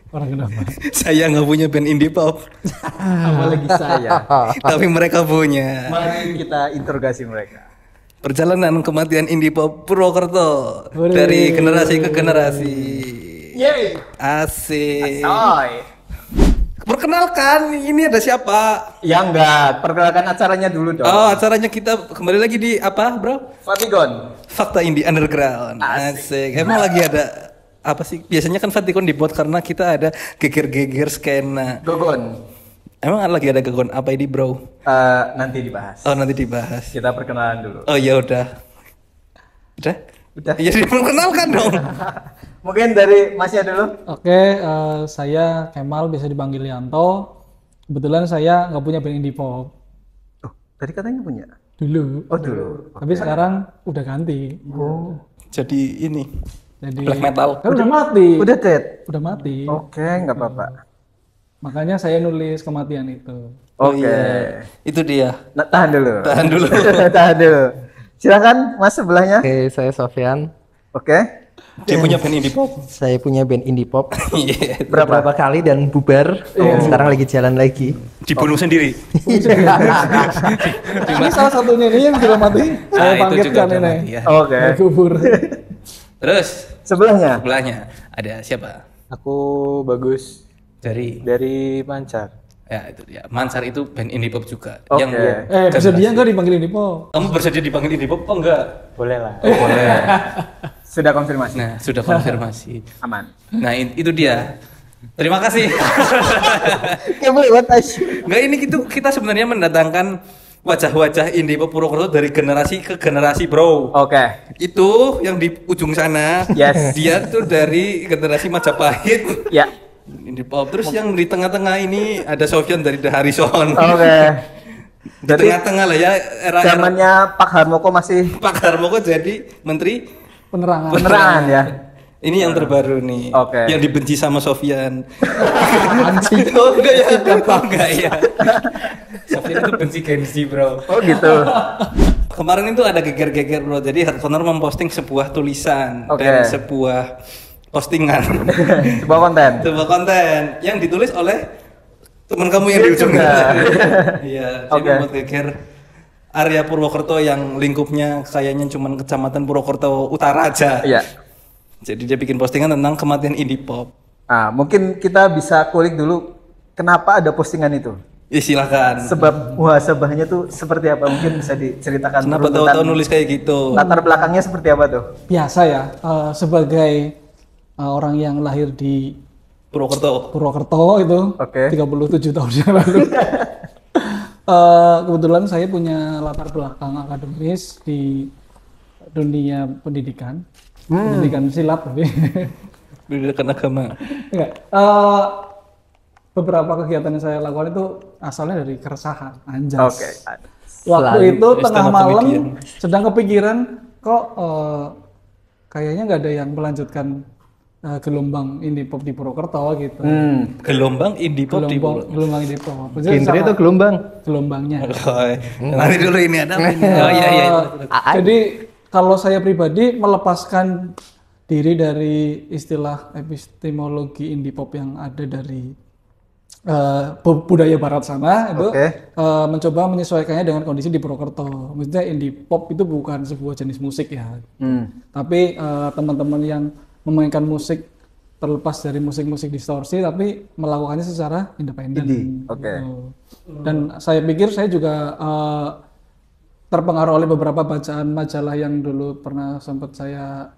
Orang kenapa? Saya nggak punya band indie pop, Apalagi saya. tapi mereka punya. Mari kita interogasi mereka. Perjalanan kematian indie pop Purwokerto Wih. dari generasi ke generasi. Yeay. Asik. Soy. Perkenalkan, ini ada siapa? Ya enggak, perkenalkan acaranya dulu dong. Oh, acaranya kita kembali lagi di apa, bro? Fatigon. Fakta Indie Underground. Asik. Emang lagi ada apa sih? Biasanya kan Fatikon dibuat karena kita ada geger-geger skena. Gogon. Emang lagi ada gegon apa ini, bro? Nanti dibahas. Oh, nanti dibahas. Kita perkenalan dulu. Oh, ya udah. Udah? Udah. Ya diperkenalkan dong. Mungkin dari Masnya dulu. Oke, saya Kemal, bisa dipanggil Yanto. Kebetulan saya nggak punya band indie pop Oh, tadi katanya punya. dulu, Oh, dulu. tapi sekarang udah ganti. Oh. Jadi ini Jadi black metal. kan udah mati. Udah dead. Udah mati. Oke, nggak apa-apa. Makanya saya nulis kematian itu. Oh Oke. iya. Itu dia. Nah, tahan dulu. Tahan dulu. Tahan dulu. Silakan Mas sebelahnya. Oke, saya Sofyan. Oke. Dia punya band indie pop. Saya punya band indie pop Iya. beberapa kali dan bubar. Sekarang lagi jalan lagi. Dibunuh sendiri. Ini salah satunya ini yang sudah mati. Saya itu juga bangkitkan udah ini. mati ya. Oke. Dari kubur. Terus Sebelahnya. sebelahnya ada siapa? Aku Bagus Dari dari Mancar. ya itu dia. Mansar itu band indie pop juga. Oke. Yang Bisa dia nggak dipanggil indie pop? kamu bersedia dipanggil indie pop apa enggak? Boleh lah. Boleh. Sudah konfirmasi. Nah, sudah konfirmasi. Aman. Nah, itu dia. Terima kasih. Kayak boleh buat Enggak, ini kita sebenarnya mendatangkan wajah-wajah indie pop Purwokerto dari generasi ke generasi, bro. Oke. Itu yang di ujung sana. Yes. Dia tuh dari generasi Majapahit. Ya. Indie pop. Terus yang di tengah-tengah ini ada Sofyan dari The Harrison. Oke. Di tengah-tengah lah ya era Zamannya Pak Harmoko masih Pak Harmoko jadi menteri Penerangan. penerangan ya. ini yang terbaru nih. Oke. Yang dibenci sama Sofyan. Oh enggak ya? Oh, enggak ya. Sofyan itu benci Genji, bro. Oh gitu. Kemarin itu ada geger-geger, bro. Jadi Hardcorner memposting sebuah tulisan Oke. dan sebuah postingan. Sebuah konten. Sebuah konten yang ditulis oleh teman kamu yang di ujung juga. sana. Iya, dia Oke. membuat geger area Purwokerto yang lingkupnya kayaknya cuma kecamatan Purwokerto Utara aja. Iya. Jadi dia bikin postingan tentang kematian indie pop. Nah, mungkin kita bisa kulik dulu kenapa ada postingan itu. Ya silakan. Sebab muhasabahnya tuh seperti apa? Mungkin bisa diceritakan. Kenapa runtutan tahu-tahu nulis kayak gitu? latar belakangnya seperti apa tuh? Biasa ya, sebagai orang yang lahir di Purwokerto. Purwokerto itu Oke. 37 tahun yang lalu. Kebetulan saya punya latar belakang akademis di dunia pendidikan, pendidikan silat tapi Pendidikan agama. enggak. Beberapa kegiatan yang saya lakukan itu asalnya dari keresahan, anjas. Oke. Waktu Selalu itu tengah stand up malam comedian. sedang kepikiran kok kayaknya nggak ada yang melanjutkan gelombang indie pop di Purwokerto gitu. Gelombang indie pop di Gelombang indie pop. Jadi Genre sama itu gelombang. gelombangnya. Nanti dulu ini ada apa ini? Oh iya iya. Jadi kalau saya pribadi melepaskan diri dari istilah epistemologi indie pop yang ada dari budaya barat sana itu Oke. mencoba menyesuaikannya dengan kondisi di Purwokerto. Maksudnya indie pop itu bukan sebuah jenis musik ya, tapi teman-teman yang memainkan musik terlepas dari musik-musik distorsi tapi melakukannya secara independen. Indie, oke. Gitu. Dan saya pikir saya juga terpengaruh oleh beberapa bacaan majalah yang dulu pernah sempat saya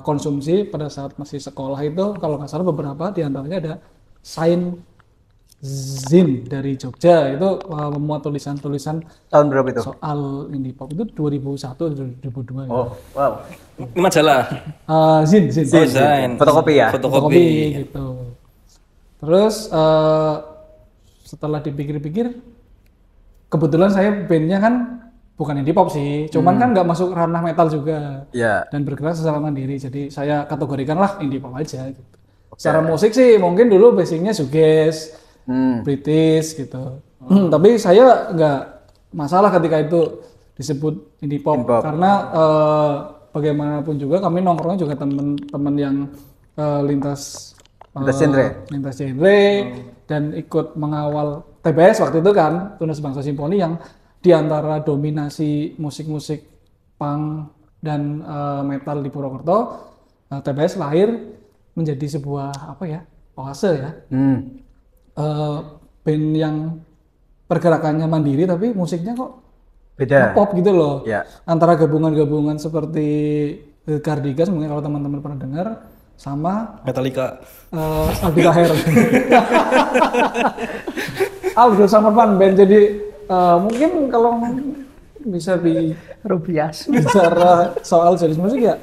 konsumsi pada saat masih sekolah itu, kalau nggak salah beberapa diantaranya ada Sain Zin dari Jogja itu memuat tulisan-tulisan Tahun berapa itu? soal indie pop itu 2001 atau 2002 Oh, wow. Ini majalah. Zin Oh, Zain. Fotokopi ya? Fotokopi. gitu. Terus setelah dipikir-pikir, kebetulan saya bandnya kan bukan indie pop sih, cuman kan nggak masuk ranah metal juga. Iya. Dan bergerak secara mandiri, jadi saya kategorikan lah indie pop aja. Gitu. Secara musik sih mungkin dulu basicnya shoegaze, British gitu. Tapi saya nggak masalah ketika itu disebut indie pop, Indie pop. karena bagaimanapun juga kami nongkrongnya juga temen-temen yang lintas Lintas genre. Lintas genre dan ikut mengawal TBS waktu itu kan, Tunas Bangsa Simponi yang diantara dominasi musik-musik punk dan metal di Purwokerto, TBS lahir menjadi sebuah apa ya, oase ya, band yang pergerakannya mandiri tapi musiknya kok Beda. pop gitu loh. Ya. Antara gabungan-gabungan seperti The Cardigans mungkin kalau teman-teman pernah dengar, sama Metallica. Aldi Taher. Aldo Summerman Band. Jadi mungkin kalau bisa Rubias. bicara soal jenis musik ya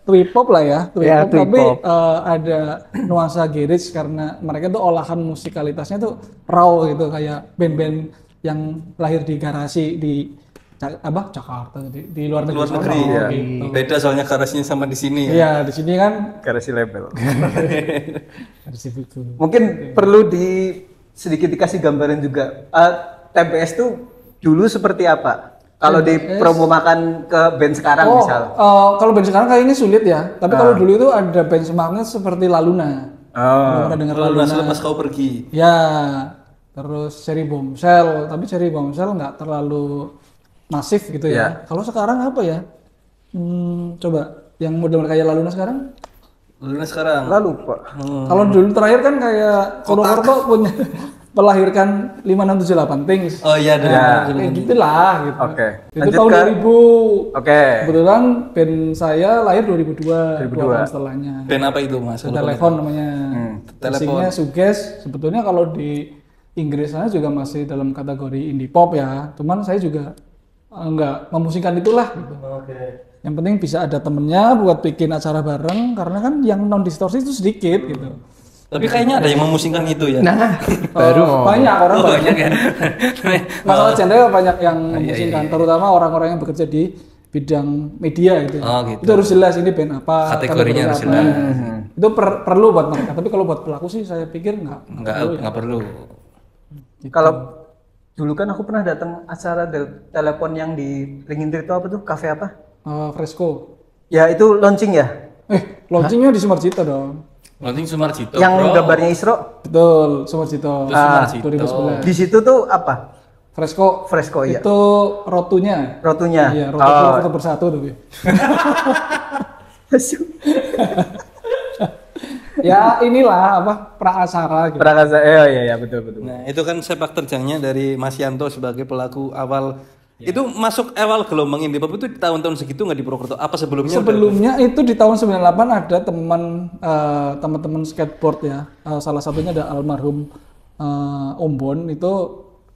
Twee-pop lah ya, Ya, Twee-pop, tapi Twee-pop. ada nuansa garage karena mereka tuh olahan musikalitasnya tuh raw gitu, kayak band-band yang lahir di garasi di Jakarta, di luar negeri, Luar negeri sono, ya. gitu. Beda soalnya garasinya sama di sini ya. Iya, di sini kan Garasi label. garasi itu. Mungkin perlu sedikit dikasih gambaran juga. TBS tuh dulu seperti apa? Kalau dipromokan ke band sekarang misal. Kalau band sekarang kayaknya sulit ya. Tapi kalau dulu itu ada benchmarknya seperti Laluna. Kalau pernah dengar Lalu Laluna. pas kau pergi. Ya, terus Cherry Bombshell. Tapi Cherry Bombshell nggak terlalu masif gitu ya. Kalau sekarang apa ya? Coba yang model kayak Laluna sekarang. Lalu sekarang. Lalu Pak. Kalau dulu terakhir kan kayak Purwokerto punya melahirkan 5678 Things. Oh iya, ada. Ya. Kayak gitulah gitu. Oke. Itu Lanjut tahun ke 2000. Oke. Kebetulan band saya lahir 2002, 2002. 2 tahun setelahnya. Band apa itu Mas? Telepon namanya. Telepon. Musiknya Suges. Sebetulnya kalau di Inggris sana juga masih dalam kategori indie pop ya. Cuman saya juga nggak memusikkan itulah gitu. Yang penting bisa ada temennya buat bikin acara bareng karena kan yang non distorsi itu sedikit gitu. Tapi kayaknya ada yang memusingkan itu ya. Nah, Banyak orang Oh, banyak ya. masalah genre banyak yang memusingkan, terutama orang-orang yang bekerja di bidang media gitu. Oh, gitu. Itu harus jelas ini band apa, Kategorinya harus apa. jelas. Itu perlu buat mereka. Tapi kalau buat pelaku sih saya pikir Nggak perlu. Kalau dulu kan aku pernah datang acara telepon yang di Ringin Tirto apa tuh? Cafe apa? Fresco. Ya itu launching ya. Launchingnya di Sumarjito dong. Launching Sumarjito. Yang bro. gambarnya Isro. Betul, Sumarjito. Sumarjito. 2011. Di situ tuh apa? Fresco. Fresco ya. Itu rotunya. Rotunya. Iya, rotu foto bersatu tapi. Ya inilah apa praacara gitu. Prakasa. Iya betul. Nah, itu kan sepak terjangnya dari Mas Yanto sebagai pelaku awal. Itu masuk awal gelombang indie pop itu di tahun-tahun segitu nggak di Purwokerto? Apa sebelumnya? Sebelumnya itu di tahun 98 ada teman-teman skateboard ya. Salah satunya ada almarhum Ombon, itu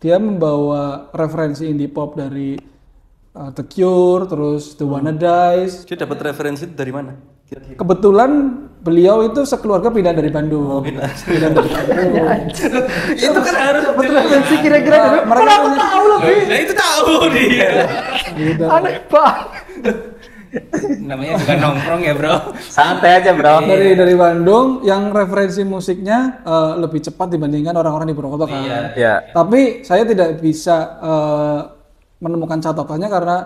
dia membawa referensi indie pop dari The Cure, terus The Wanna Dies. Dia dapat referensi itu dari mana? Kebetulan beliau itu sekeluarga pindah dari Bandung. Pindah dari Bandung. Itu kan harus Referensi kira-kira. Mereka punya Nah, itu tahu dia. aneh pak. Namanya bukan nongkrong ya, Bro. Santai aja bro. dari Bandung yang referensi musiknya lebih cepat dibandingkan orang-orang di Purwokerto kan. Iya. Tapi saya tidak bisa menemukan catatannya karena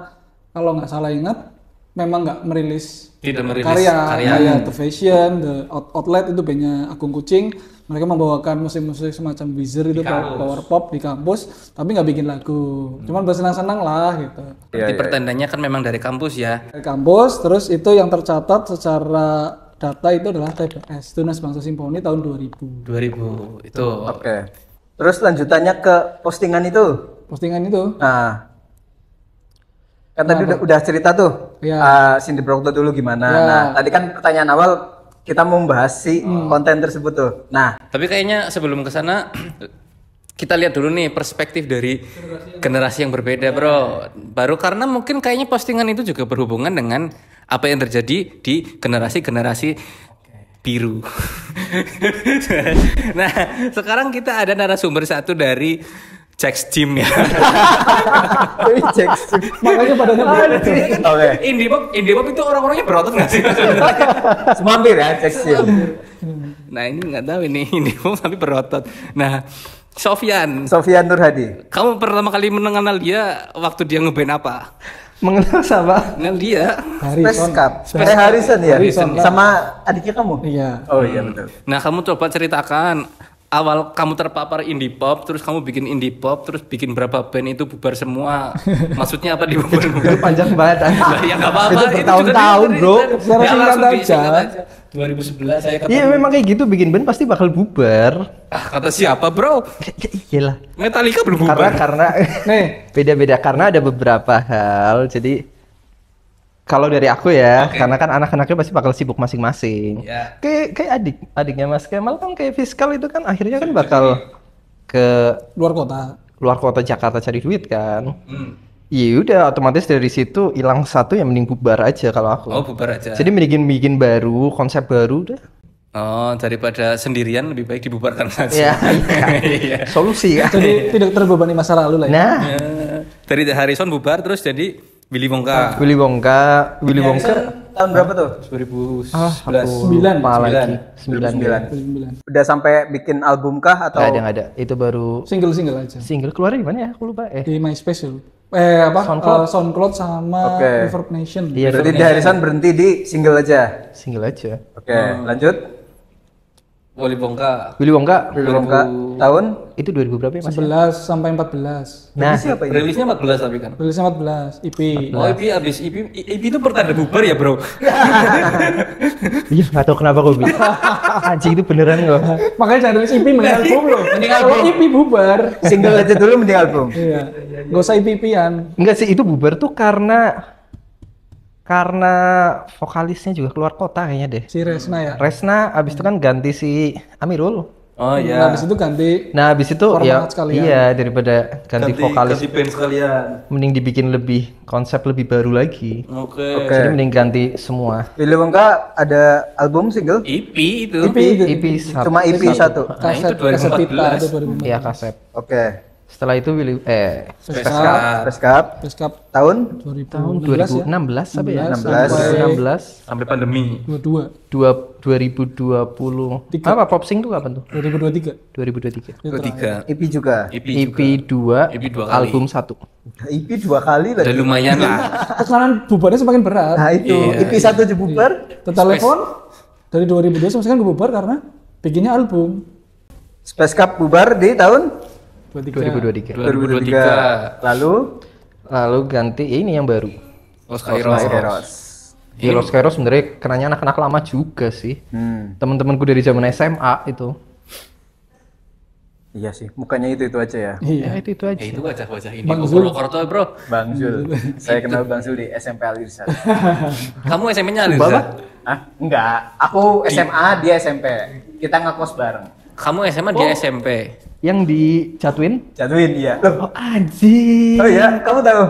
kalau nggak salah ingat memang nggak merilis Tidak merilis karya karya. kayak The Fashion, The Outlet itu bandnya Agung Kucing. Mereka membawakan musik-musik semacam Wizard itu power pop di kampus, tapi nggak bikin lagu. Cuman bersenang-senang lah gitu. Berarti pertandanya kan memang dari kampus ya. Dari kampus, terus itu yang tercatat secara data itu adalah TBS, Tunas Bangsa Simponi tahun 2000. 2000 itu. Oke. Terus lanjutannya ke postingan itu. Postingan itu. Nah, kan tadi udah cerita tuh. Iya. Cindy Purwokerto dulu gimana. Iya. Nah, tadi kan pertanyaan awal kita mau membahas si konten tersebut tuh. Nah, Tapi kayaknya sebelum ke sana kita lihat dulu nih perspektif dari generasi yang berbeda, Bro. Baru karena mungkin kayaknya postingan itu juga berhubungan dengan apa yang terjadi di generasi-generasi biru. Nah, sekarang kita ada narasumber satu dari Jack's Gym ya. Makanya badannya berat. oke. Indie pop itu orang-orangnya berotot nggak sih? Semampir ya, cek Nah ini nggak tahu ini indie pop tapi berotot. Nah, Sofyan, Sofian Nurhadi. kamu pertama kali mengenal dia waktu dia ngeband apa? Mengenal sama Kenal dia. Space Harrison. Cup. Harrison ya? Harrison. Sama adiknya kamu? Iya. Oh iya betul. Nah, kamu coba ceritakan awal kamu terpapar indie pop, terus kamu bikin indie pop, terus bikin berapa band itu bubar semua. Maksudnya apa di bubar? itu panjang banget. Lah, ya nggak apa-apa. Itu juga bertahun-tahun, dari- bro. Secara Ya, singkat langsung aja. disingkat aja. 2011 saya ketemu. Iya memang kayak gitu, bikin band pasti bakal bubar. Kata siapa, bro? Iyalah. Metallica belum Karena bubar. karena Nih, beda-beda karena ada beberapa hal. Jadi kalau dari aku ya, karena kan anak-anaknya pasti bakal sibuk masing-masing. Ya. Kayak adiknya Mas Kemal kan kayak fiskal itu kan akhirnya kan bakal ke luar kota. luar kota Jakarta cari duit kan. Iya udah otomatis dari situ hilang satu ya mending bubar aja kalau aku. Oh, bubar aja. Jadi mending bikin baru, konsep baru udah. Oh, daripada sendirian lebih baik dibubarkan saja. Ya, Iya. solusi kan. Jadi tidak terbebani masa lalu lah ya. Nah, Dari Harrison bubar terus jadi Willy Wonka. Willy Wonka Tahun berapa tuh? 2011. Sembilan. apa lagi? 2009. Udah sampai bikin album kah atau? Nggak ada. Itu baru Single-single aja. single keluar di mana ya? Aku lupa. Di MySpace dulu. SoundCloud sama Oke. Reverb Nation. Iya, Berarti di Harrison berhenti di single aja. single aja. Oke, lanjut. Willy Wonka. Willy Wonka Willy Wonka tahun itu 2000 berapa ya Mas? 11 sampai 14. Nah, siapa ini? Rilisnya 14 tapi kan. Rilisnya 14 EP. Oh, EP abis EP itu pertanda bubar ya, bro. iya nggak tahu kenapa kok bisa. Anjing itu beneran kok. Makanya jangan rilis EP mending album loh. Kalau EP bubar. Single aja dulu mending album. Iya. Gak usah EP-an. Enggak sih itu bubar tuh karena vokalisnya juga keluar kota kayaknya deh. Si Resna ya. Resna abis itu kan ganti si Amirul. Oh Nah, iya. habis itu ganti Nah abis itu ya Format sekalian. iya daripada ganti vokalis band sekalian. mending dibikin lebih konsep lebih baru lagi. Oke. Oke. Jadi mending ganti semua. Willy Wonka ada album single? EP itu. EP itu. EP satu. Cuma EP satu. Nah, itu Kaset pita 2014. itu 2014. Iya kaset. Oke. Setelah itu Space Cup Space Cup tahun tahun 2016 2016 sampai ya? 16. 2016 Sampai pandemi. ya. 22. 2020. Apa Popsing tuh kapan tuh? 2023. 2023. Itu terakhir. 3. EP juga. EP EP juga. 2, EP 2 kali. album 1. EP 2 kali Udah lagi. lumayan lah. Sekarang bubarnya semakin berat. Nah itu Iya. EP 1 dibubar. Total Telepon dari 2002 sampai sekarang bubar karena bikinnya album. Space Cup bubar di tahun 2023. 2023. Lalu ganti ya ini yang baru. Los Kairos. Kairos. Ya Los Kairos sebenarnya kenanya anak-anak lama juga sih. Temen-temenku dari zaman SMA itu. Iya sih, mukanya itu aja ya. Ya Iya. itu aja. Ya itu wajah-wajah ini. Bang Bang Zul. Purwokerto, bro. Bang Zul. Saya kenal Bang Zul di SMP Alirsa. Kamu SMP-nya Alirza? Bapak? Hah? Enggak. Aku SMA, dia SMP. Kita ngekos bareng. Kamu SMA dia SMP. Yang dijatuhin? Jatuhin dia. Loh. Oh anjing. Oh iya, kamu tahu?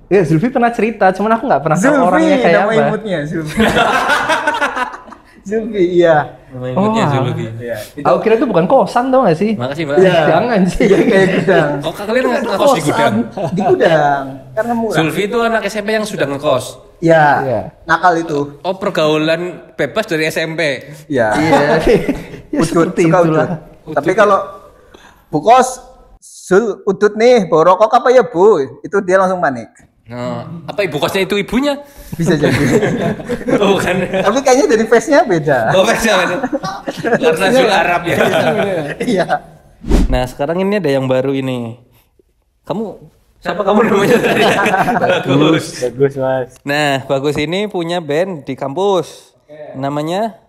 Ya Zulfi pernah cerita, cuman aku nggak pernah tahu Zulfi, orangnya kayak nama apa. imutnya Zulfi. Zulfi, iya. Imutnya Oh. Zulfi. Iya. Aku kira itu bukan kosan tau gak sih? Makasih, Mbak. Iya. Jangan sih. Iya, kayak gudang. Oh, kalian ngekos di gudang? Di gudang. Karena murah. Zulfi itu anak SMP yang sudah ngekos. Iya. Iya. Nakal itu. Oh, pergaulan bebas dari SMP. Iya. Iya. Ya Udut, seperti suka itulah. udut. Tapi kalau Bukos, Zul, udut nih, bawa rokok apa ya bu? Itu dia langsung panik. Nah, apa ibu kosnya itu ibunya? Bisa jadi. Oh, bukan. Tapi kayaknya dari face-nya beda. Oh, beda. Karena Zul Arab ya. Iya. Nah, sekarang ini ada yang baru ini. Siapa kamu namanya tadi? Bagus. Bagus mas. Nah, Bagus ini punya band di kampus. Namanya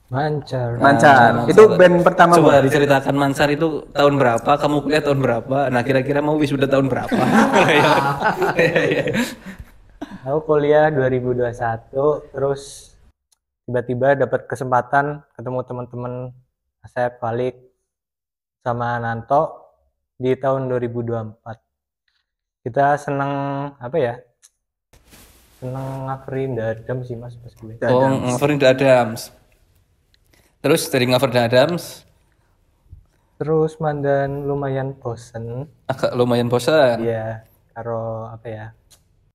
Mancar. Mancar. Itu band pertama Coba Bu. diceritakan Mansar itu tahun berapa? Kamu kuliah tahun berapa? Nah, kira-kira mau wisuda tahun berapa? Aku kuliah 2021, terus tiba-tiba dapat kesempatan ketemu teman-teman Asep, Falik, sama Nanto di tahun 2024. Kita seneng apa ya? Seneng ngaverin Dadam sih mas pas gue. Oh, Ngoverin The Adams. Terus dari Ngover The Adams Terus mandan lumayan bosen. agak lumayan bosan. Iya, karo apa ya?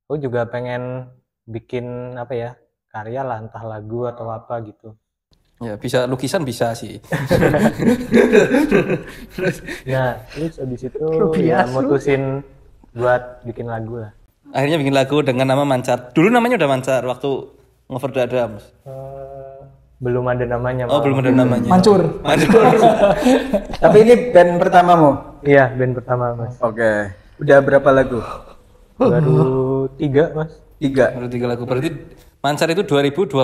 Aku juga pengen bikin apa ya? Karya lah, entah lagu atau apa gitu. Ya, bisa lukisan bisa sih. Nah, terus abis itu Rupiah, ya mutusin buat bikin lagu lah. Akhirnya bikin lagu dengan nama Mancar. Dulu namanya udah Mancar waktu ngover The Adams. Belum ada namanya. Oh, belum ada namanya. Mancur. Tapi ini band pertamamu? Iya, band pertama Mas. Oke. Udah berapa lagu? Baru 3 Mas. 3. Baru 3 lagu. Berarti Mancar itu 2020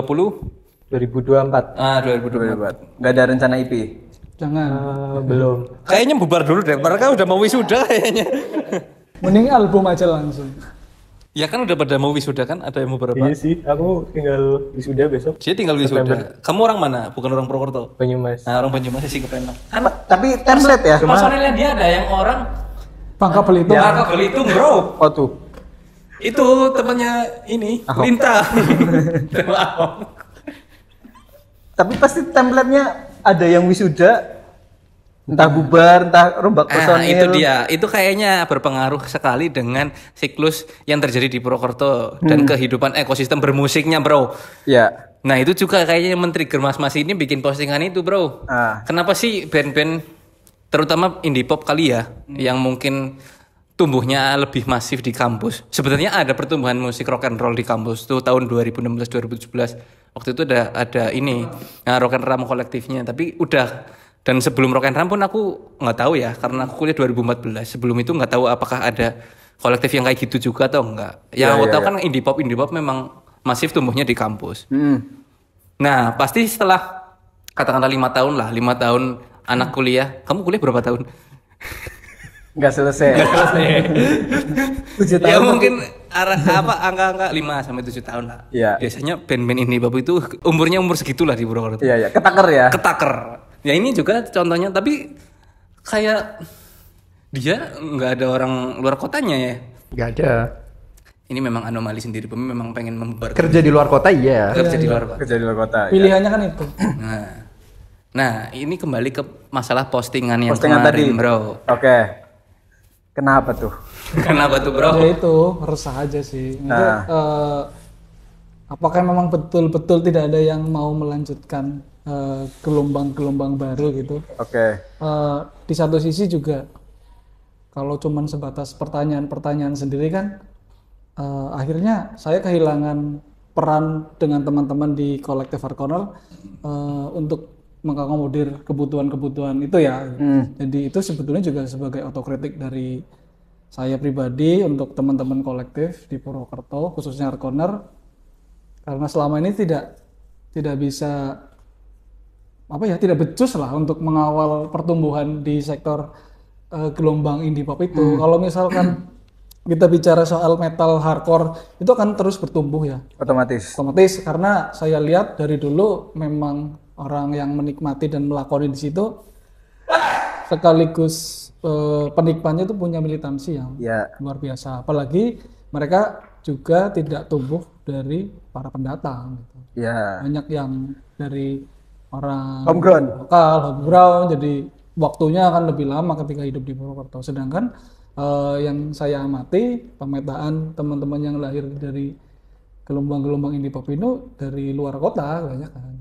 2024. 2024. Nggak ada rencana EP? Jangan. Belum. Kayaknya bubar dulu deh. Mereka udah mau wisuda kayaknya. Mending album aja langsung. Ya kan udah pada mau wisuda kan? Ada yang mau berapa? Iya sih, aku tinggal wisuda besok. Dia tinggal wisuda. Kamu orang mana? Bukan orang Purwokerto. Banyumas. Nah, orang Banyumas sih kepenak. Tapi template ya? Personilnya dia ada yang orang Bangka Belitung. Bangka Belitung, bro. Oh tuh. Itu temannya ini, Linta. Tapi pasti template-nya ada yang wisuda, entah bubar, entah rombak personil. Itu dia. Itu kayaknya berpengaruh sekali dengan siklus yang terjadi di Purwokerto dan kehidupan ekosistem bermusiknya, bro. Ya. Nah, itu juga kayaknya men-trigger mas-mas ini bikin postingan itu, bro. Kenapa sih band-band terutama indie pop kali ya yang mungkin tumbuhnya lebih masif di kampus. Sebenarnya ada pertumbuhan musik rock and roll di kampus tuh tahun 2016-2017. Waktu itu ada ini Rock and Ram kolektifnya, tapi udah. Dan sebelum Rock and Ram pun aku nggak tahu ya, karena aku kuliah 2014. Sebelum itu nggak tahu apakah ada kolektif yang kayak gitu juga atau enggak. Yang aku tahu kan indie pop memang masif tumbuhnya di kampus. Nah, pasti setelah katakanlah 5 tahun lah, 5 tahun anak kuliah. Kamu kuliah berapa tahun? Nggak selesai. 7 tahun. Ya mungkin angka-angka 5 sampai 7 tahun lah. Iya. Biasanya band-band indie pop itu umurnya umur segitulah di Purwokerto. Iya, ketaker ya. Ketaker. Ya ini juga contohnya, tapi kayak dia nggak ada orang luar kotanya ya. Nggak ada. Ini memang anomali sendiri, memang pengen membubarkan. Kerja di luar kota iya. Kerja di luar, Pak. Kerja di luar kota. Pilihannya kan itu. Nah, ini kembali ke masalah postingan yang Postingan kemarin, tadi. bro. Oke. Kenapa tuh? Kenapa tuh, bro? Ya itu resah aja sih. Apakah memang betul-betul tidak ada yang mau melanjutkan gelombang-gelombang baru gitu? Oke. Di satu sisi juga kalau cuman sebatas pertanyaan-pertanyaan sendiri kan akhirnya saya kehilangan peran dengan teman-teman di Collective Art Corner untuk mengakomodir kebutuhan-kebutuhan itu ya. Jadi itu sebetulnya juga sebagai otokritik dari saya pribadi untuk teman-teman kolektif di Purwokerto, khususnya Art Corner, karena selama ini tidak bisa tidak becus lah untuk mengawal pertumbuhan di sektor gelombang indie pop itu. Kalau misalkan kita bicara soal metal hardcore itu akan terus bertumbuh ya. Otomatis Karena saya lihat dari dulu memang orang yang menikmati dan melakoni di situ sekaligus penikmatnya itu punya militansi yang luar biasa. Apalagi mereka juga tidak tumbuh dari para pendatang gitu. Banyak yang dari orang homegrown, jadi waktunya akan lebih lama ketika hidup di Purwokerto. Sedangkan yang saya amati pemetaan teman-teman yang lahir dari gelombang-gelombang indie pop itu dari luar kota banyak kan.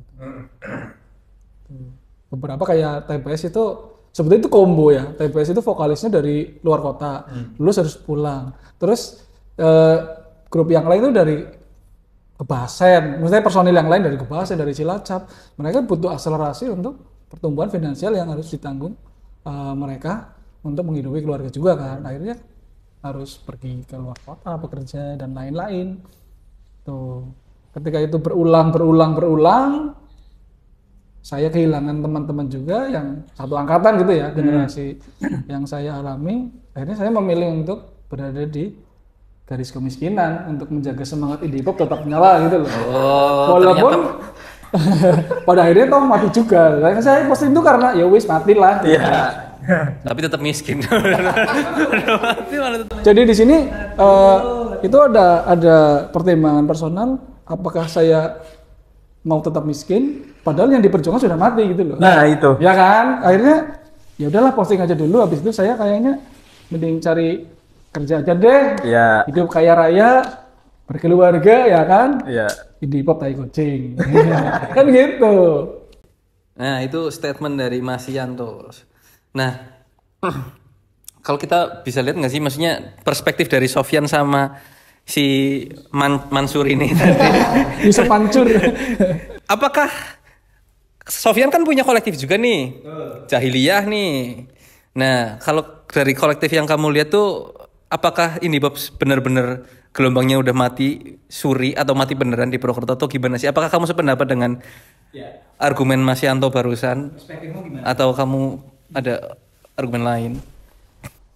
Beberapa kayak TBS itu sebetulnya itu combo ya. TBS itu vokalisnya dari luar kota, lulus harus pulang. Terus grup yang lain itu dari Kebasen, maksudnya personil yang lain dari Kebasen, dari Cilacap. Mereka butuh akselerasi untuk pertumbuhan finansial yang harus ditanggung mereka untuk menghidupi keluarga juga kan. Akhirnya harus pergi ke luar kota, bekerja dan lain-lain. Tuh, ketika itu berulang, saya kehilangan teman-teman juga yang satu angkatan gitu ya, generasi yang saya alami. Akhirnya saya memilih untuk berada di garis kemiskinan untuk menjaga semangat indie pop tetap nyala gitu loh. Walaupun pada akhirnya toh mati juga. Saya posting itu karena ya wis mati lah. Tapi tetap miskin. Jadi di sini itu ada pertimbangan personal. Apakah saya mau tetap miskin? Padahal yang diperjuangkan sudah mati gitu loh. Nah itu. Ya kan? Akhirnya ya udahlah posting aja dulu. Habis itu saya kayaknya mending cari kerja aja deh. Hidup kaya raya, berkeluarga ya kan? Indie pop tai kucing. Kan gitu. Nah, itu statement dari Mas Yanto. Nah, kalau kita bisa lihat nggak sih, maksudnya perspektif dari Sofyan sama si Mansur ini tadi. Bisa pancur. Apakah Sofyan kan punya kolektif juga nih, Jahiliyah nih. Nah, kalau dari kolektif yang kamu lihat tuh, apakah ini Bob benar-benar gelombangnya udah mati suri atau mati beneran di Purwokerto atau gimana sih? Apakah kamu sependapat dengan argumen Mas Yanto barusan? Atau kamu ada argumen lain?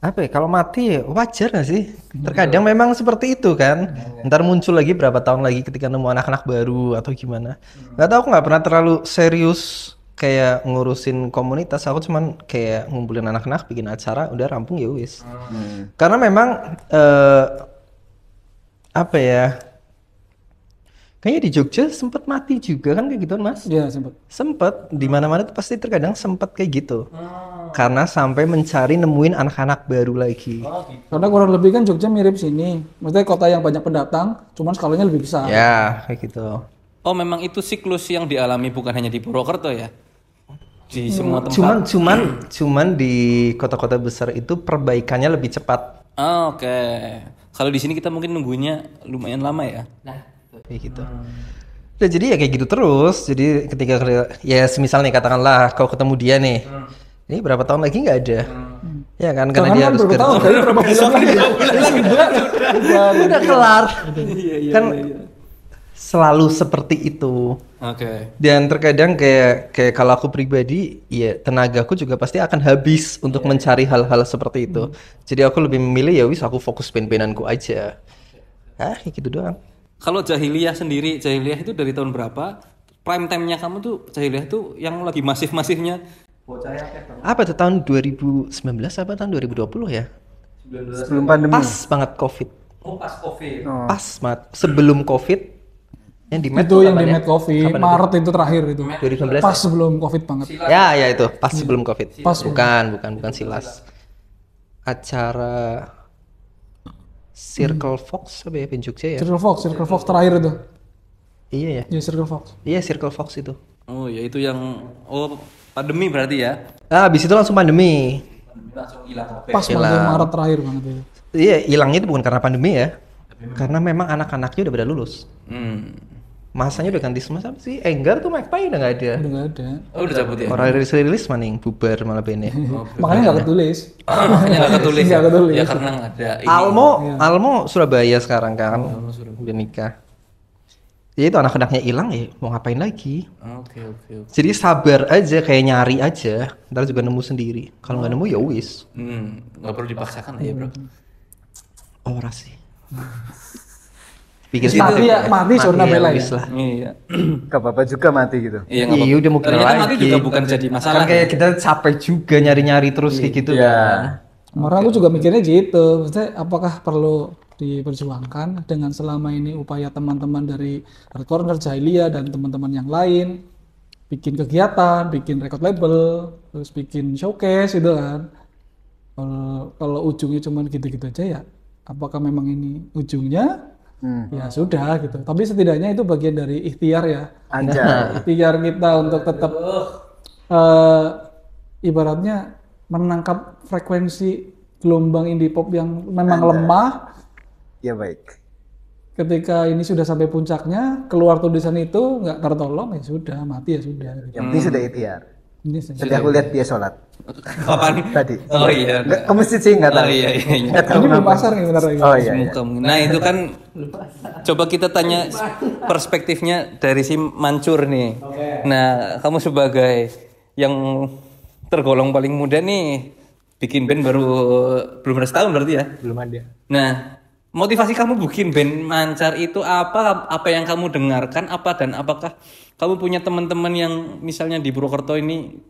Apa ya, kalau mati wajar gak sih? Terkadang memang seperti itu kan. Ntar muncul lagi berapa tahun lagi ketika nemu anak-anak baru atau gimana. Gak tau, aku gak pernah terlalu serius kayak ngurusin komunitas. Aku cuman kayak ngumpulin anak-anak, bikin acara, udah rampung ya wis. Karena memang apa ya, kayaknya di Jogja sempet mati juga kan kayak gituan Mas? Iya, sempat. Sempet, di mana-mana tuh pasti terkadang sempet kayak gitu. Karena sampai mencari nemuin anak-anak baru lagi. Karena kurang lebih kan Jogja mirip sini. Maksudnya kota yang banyak pendatang, cuman skalanya lebih besar. Ya, kayak gitu. Oh, memang itu siklus yang dialami bukan hanya di Purwokerto ya? Di semua tempat. Cuman di kota-kota besar itu perbaikannya lebih cepat. Oh, oke. Kalau di sini kita mungkin nunggunya lumayan lama ya. Kayak gitu. Nah, jadi ya kayak gitu terus. Jadi ketika ya semisal nih katakanlah kau ketemu dia nih. Ini berapa tahun lagi nggak ada. Ya kan, karena dia harus berapa kerja. tahun, kali berapa bulan lagi. Udah kelar. Kan selalu seperti itu. Oke. Dan terkadang kayak kalau aku pribadi, ya tenagaku juga pasti akan habis untuk mencari hal-hal seperti itu. Jadi aku lebih memilih ya wis aku fokus pen-penanku aja. Kayak gitu doang. Kalau Jahiliyah sendiri, Jahiliyah itu dari tahun berapa? Prime time-nya kamu tuh Jahiliyah tuh yang lagi masif-masifnya. Apa tuh tahun 2019 apa tahun 2020 ya? Sebelum pandemi. Pas banget Covid. Oh, pas Covid. Pas banget sebelum Covid. Yang di Med Itu tuh yang di kapan ya? Med Coffee, Kapan Maret itu terakhir itu. 2019 Pas ya? sebelum Covid banget. Ya itu pas sebelum Covid. Pas. Bukan Silas. Acara Circle Fox apa ya di Jogja ya? Circle Fox terakhir itu. Iya ya. Iya, Circle Fox. Iya Circle Fox itu. Oh, ya itu yang pandemi berarti ya. Nah, habis itu langsung pandemi. Langsung hilang. Pas banget Hilang. Maret terakhir banget itu. Iya, hilangnya itu bukan karena pandemi ya. Karena memang anak-anaknya udah pada lulus. Masanya udah ganti semua sampai sih. Enggar tuh Magpie udah nggak ada. Udah nggak ada. Oh, udah cabut ya. Orang rilis maning bubar malah bene. Makanya nggak ketulis. Makanya nggak ketulis. Nggak ketulis. Ya karena nggak ada. Ini. Almo Surabaya sekarang kan. Udah nikah. Ya itu anak-anaknya hilang ya mau ngapain lagi. Oke. Jadi sabar aja kayak nyari aja. Ntar juga nemu sendiri. Kalau nggak nemu ya wis. Nggak perlu dipaksakan ya, Bro. Ora sih. Pikir Mati zona bela ya. wis lah. Iya. Gak apa-apa juga mati gitu. Iya, nggak Iya apa-apa. udah mungkin Ternyata lagi. mati juga bukan jadi masalah. Kan kayak kita capek juga nyari-nyari terus kayak gitu kan. Kemarin aku juga mikirnya gitu. Maksudnya apakah perlu diperjuangkan dengan selama ini upaya teman-teman dari Red Corner, Jahiliyah dan teman-teman yang lain bikin kegiatan, bikin record label, terus bikin showcase gitu kan. Kalau ujungnya cuma gitu-gitu aja ya, apakah memang ini ujungnya? Ya sudah gitu. Tapi setidaknya itu bagian dari ikhtiar ya. Anjay. Ikhtiar kita untuk tetap ibaratnya menangkap frekuensi gelombang indie pop yang memang lemah. Ya baik. Ketika ini sudah sampai puncaknya, keluar tulisan itu nggak tertolong ya sudah, mati ya sudah. Yang penting sudah ikhtiar. Ini saja. Tadi aku lihat dia sholat. Kapan? Tadi. Oh iya. Nggak, ke masjid sih nggak tahu. Oh iya. Nggak tahu Ini belum kenapa. pasar nih bentar lagi. Oh iya. Semoga. Nah itu kan coba kita tanya perspektifnya dari si Mansur nih. Nah kamu sebagai yang tergolong paling muda nih bikin band belum ada setahun berarti ya? Belum ada. Nah motivasi kamu bikin band Mancar itu apa? Apa yang kamu dengarkan apa dan apakah kamu punya teman-teman yang misalnya di Purwokerto ini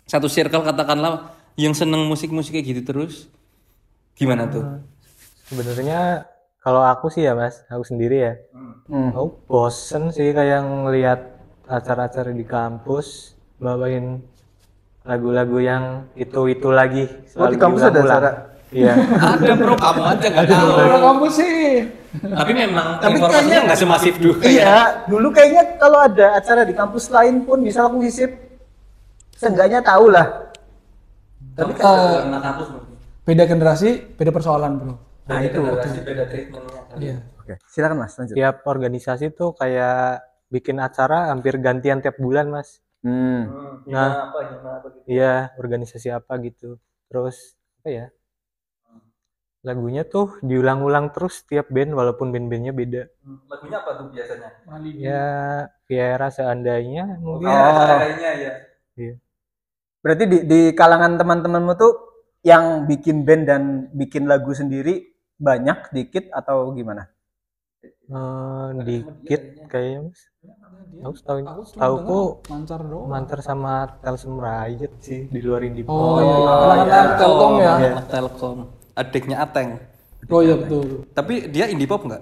satu circle katakanlah yang seneng musik-musik kayak gitu terus? Gimana tuh? Sebenarnya kalau aku sih ya Mas, aku sendiri ya. Aku bosen sih kayak ngelihat acara-acara di kampus bawain lagu-lagu yang itu lagi. Oh, di selalu kampus ada diulang-ulang. acara? Iya. Ada bro, kamu aja nggak tahu. Kalau kamu sih, Tapi memang Tapi informasinya kayaknya- nggak semasif dulu. Iya, dulu kayaknya kalau ada acara di kampus lain pun, misal aku visip, seenggaknya tahu lah. Tapi beda generasi, beda persoalan bro. Nah, itu. beda treatmentnya. Iya. Oke, silakan Mas, lanjut. Tiap organisasi tuh kayak bikin acara hampir gantian tiap bulan, Mas. Nah, iya, organisasi apa gitu. Terus apa ya? Lagunya tuh diulang-ulang terus tiap band walaupun band-bandnya beda. Lagunya apa tuh biasanya? Ya, Viera seandainya mungkin. ya. Iya. Berarti di kalangan teman-temanmu tuh yang bikin band dan bikin lagu sendiri banyak, dikit atau gimana? Dikit kayaknya, Mas. Aku tahu Tahu Mancar doang. Mantar sama Telsem Riot sih di luar indie pop. Oh iya, kalangan Telkom ya. Mas Telkom. Adiknya Ateng. Oh iya betul. Tapi dia indie pop nggak?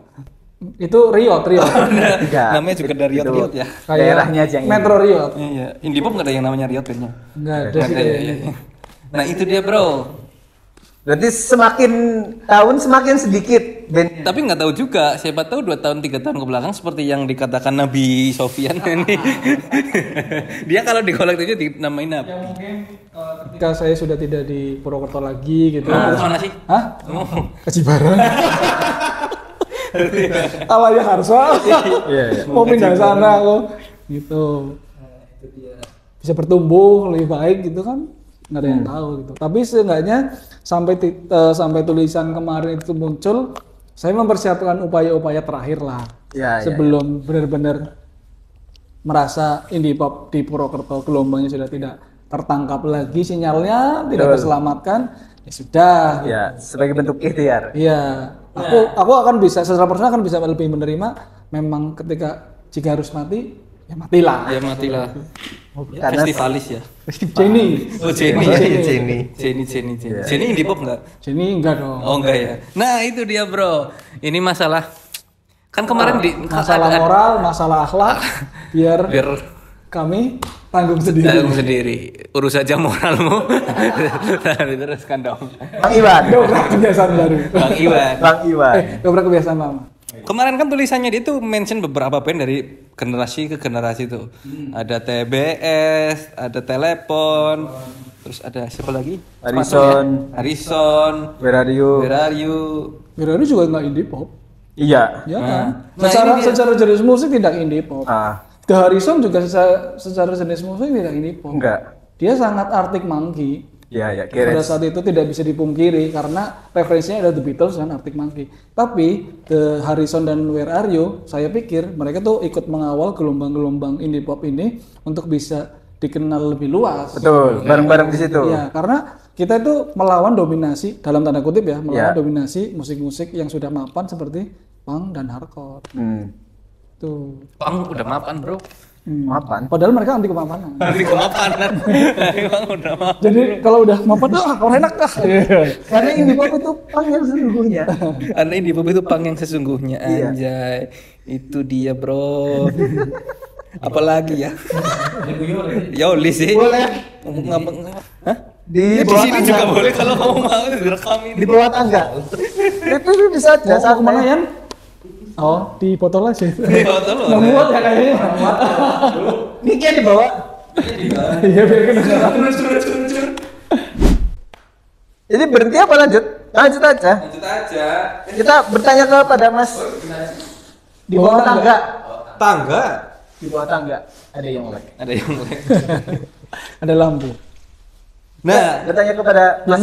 Itu Riot. Enggak. Namanya juga dari Riot ya. Kayak Daerahnya aja yang Metro Riot. Iya, indie pop nggak ada yang namanya Riot kayaknya. Enggak ada sih Iya, kayaknya. iya. Nah itu dia bro. Berarti semakin tahun semakin sedikit band. Tapi nggak tahu juga, siapa tahu 2 tahun 3 tahun ke belakang seperti yang dikatakan Nabi Sofyan ini. Dia kalau di kolek itu dinamain apa? Ya mungkin ketika saya sudah tidak di Purwokerto lagi gitu. Mana sih? Hah? Oh. Ke Cibaran. Alaya Harsa. Iya. Mau pindah sana kok. Gitu. Bisa bertumbuh lebih baik gitu kan? Nggak ada yang tahu gitu. Tapi seenggaknya sampai tulisan kemarin itu muncul, saya mempersiapkan upaya-upaya terakhir lah. Ya, Sebelum benar-benar merasa indie pop di Purwokerto gelombangnya sudah tidak tertangkap lagi, sinyalnya tidak terselamatkan, ya sudah. Ya, sebagai bentuk ikhtiar. Iya, aku akan bisa secara personal akan bisa lebih menerima. Memang ketika jika harus mati, ya matilah. Ya matilah. Ya, Karena- festivalis ya. Jenny, Oh Jenny. Jenny. Jenny indie pop nggak? Jenny enggak dong. Oh enggak ya. Nah itu dia bro. Ini masalah. Kan kemarin di Masalah moral, masalah akhlak, biar biar kami tanggung sendiri. tanggung sendiri. Urus aja moralmu. Diteruskan dong. Bang Iwan. Dobrak kebiasaan baru. Bang Iwan. Bang Iwan. Dobrak kebiasaan lama. Kemarin kan tulisannya dia tuh mention beberapa band dari generasi ke generasi tuh. Ada TBS, ada Telepon, terus ada siapa lagi? Harrison, Where are you? Where Are You? Mirani juga nggak indie pop, Iya. ya kan? Nah, Secara jenis musik tidak indie pop. Ah, The Harrison juga secara jenis musik tidak indie pop. enggak. Dia sangat Arctic Monkey. Ya, Pada kira. saat itu tidak bisa dipungkiri karena referensinya ada The Beatles dan Arctic Monkey. Tapi The Harrison dan Where Are You, saya pikir mereka tuh ikut mengawal gelombang-gelombang indie pop ini untuk bisa dikenal lebih luas. Betul, bareng-bareng di situ. Iya, karena kita itu melawan dominasi dalam tanda kutip ya, melawan Iya. dominasi musik-musik yang sudah mapan seperti punk dan hardcore. Tuh. Bang udah mapan bro. Mapan. Padahal mereka anti kemapanan. Dari kemapanan. Bang udah mapan. Jadi kalau udah mapan kalau enak dah. Karena indie pop itu punk yang sesungguhnya. Karena indie pop itu pang yang sesungguhnya Iya. anjay. Itu dia bro. Apalagi ya? Yoli sih. Boleh. Hah? Di Di bawah sini tangga. juga boleh kalau kamu mau direkam ini. Di bawah tangga. Itu bisa aja Mau kemana Yan? Oh, di botol aja. Di botol loh. Nggak muat ya kayaknya. Mic-nya dibawa. Iya biar kedengeran. Jadi berhenti apa lanjut? Lanjut aja. Lanjut aja. Kita bertanya kepada Mas. Di bawah tangga. Tangga. Di bawah tangga. Ada yang mulai. Ada yang mulai. Ada lampu. Nah, Bertanya kepada Mas.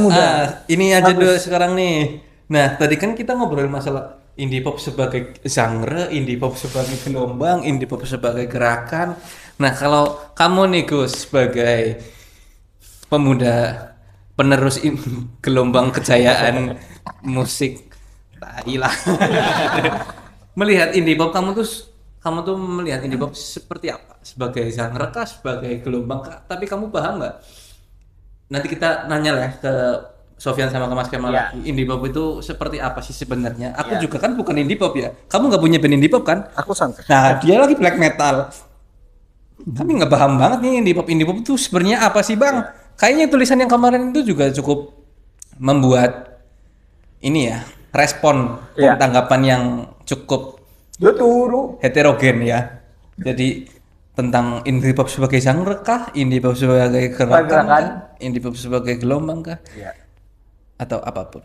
ini aja dulu sekarang nih. Nah, tadi kan kita ngobrol masalah indie pop sebagai genre, indie pop sebagai gelombang, indie pop sebagai gerakan. Nah, kalau kamu nih Gus sebagai pemuda penerus gelombang kejayaan musik, tai lah. Melihat indie pop kamu tuh melihat indie pop seperti apa? Sebagai genre kah, sebagai gelombang kah? Tapi kamu paham nggak? Nanti kita nanya lah ke Sofyan sama ke Mas Kemal Ya. lagi. Indie pop itu seperti apa sih sebenarnya? Aku Ya. juga kan bukan indie pop ya. Kamu nggak punya band indie pop kan? Aku santai. Nah, dia lagi black metal. Kami nggak paham banget nih indie pop. Indie pop itu sebenarnya apa sih, Bang? Kayaknya tulisan yang kemarin itu juga cukup membuat ini ya, respon Ya. tanggapan yang cukup Yo turu. heterogen ya. Jadi tentang indie pop sebagai genre kah, indie pop sebagai gerakan, Gerakan. kah? Indie pop sebagai gelombang kah, Iya. atau apapun.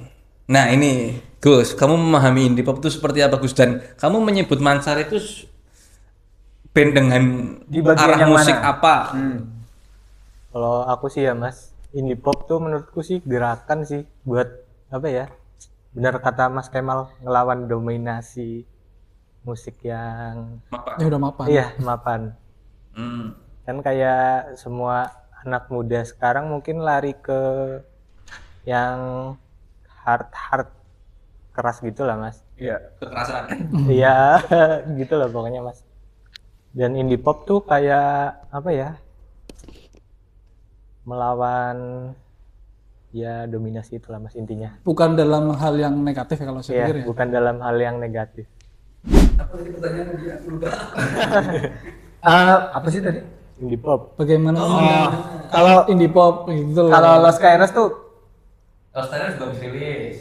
Nah ini Gus, kamu memahami indie pop itu seperti apa Gus? Dan kamu menyebut Mancar itu band dengan Di bagian arah yang musik mana? apa? Kalau aku sih ya Mas, indie pop tuh menurutku sih gerakan sih buat apa ya? Benar kata Mas Kemal, ngelawan dominasi musik yang Apa? Ya udah mapan. iya mapan. Hmm. Kan kayak semua anak muda sekarang mungkin lari ke yang hard keras gitu lah Mas. Iya. Kekerasan. Iya, gitu lah pokoknya Mas. Dan indie pop tuh kayak apa ya? Melawan ya dominasi itulah Mas intinya. Bukan dalam hal yang negatif ya kalau saya Iya, pikir ya. bukan dalam hal yang negatif. Apa sih tadi? Indie pop. Bagaimana memandang Kalau indie pop gitu loh. kalau Los Kairos tuh Australia juga habis rilis.